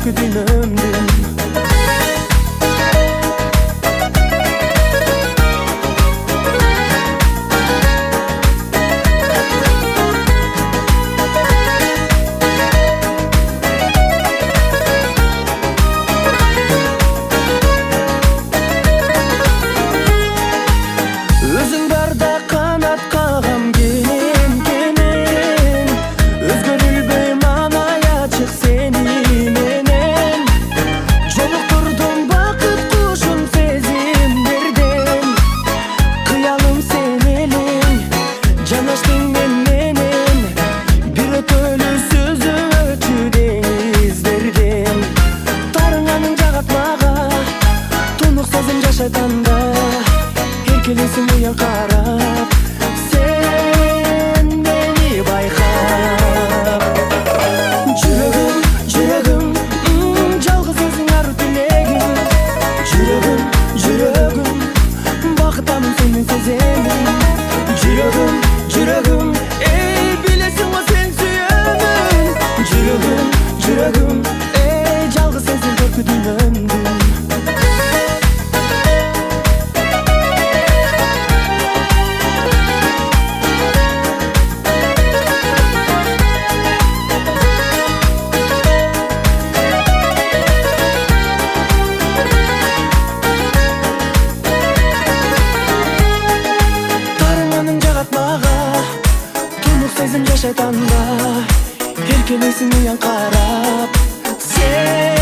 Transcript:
көркү дүйнөмдүн. Өзүң барда канат кагам кенен, өзгөрүлбөйм анай ачык сени менен. Жолуктурдум бакыт кушум сезимдерден, кыялым сен элең, жанаштың мен менен. Бир өтөлү сөзү өтү деңиздерден, тарыңаның жагат мага, тунук сезим жашайтанда. Келесің ұян қарап, сен мені байқап. Жүрегім, жүрегім, жалғыз өзің ару тілегім. Жүрегім, жүрегім, бақытамын сенің сеземін. Жүрегім, жүрегім, ей білесің ғой сен сүйемін. Жүрегім, жүрегім, ей жалғыз сенсің көркү дүйнөмдүн. Сезим жашайтанда, эркелейсиң уян карап, сен